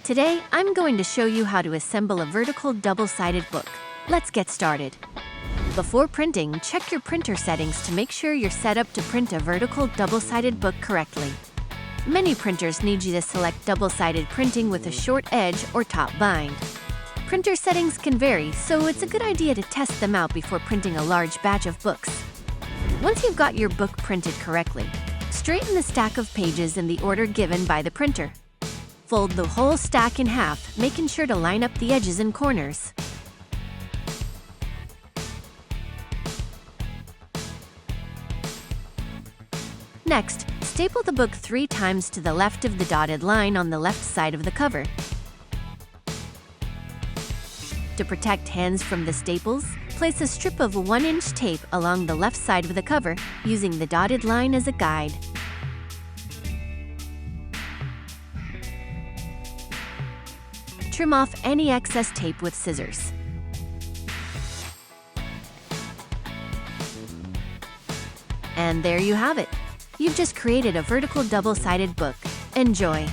Today, I'm going to show you how to assemble a vertical double-sided book. Let's get started. Before printing, check your printer settings to make sure you're set up to print a vertical double-sided book correctly. Many printers need you to select double-sided printing with a short edge or top bind. Printer settings can vary, so it's a good idea to test them out before printing a large batch of books. Once you've got your book printed correctly, straighten the stack of pages in the order given by the printer. Fold the whole stack in half, making sure to line up the edges and corners. Next, staple the book 3 times to the left of the dotted line on the left side of the cover. To protect hands from the staples, place a strip of 1-inch tape along the left side of the cover, using the dotted line as a guide. Trim off any excess tape with scissors. And there you have it. You've just created a vertical double-sided book. Enjoy!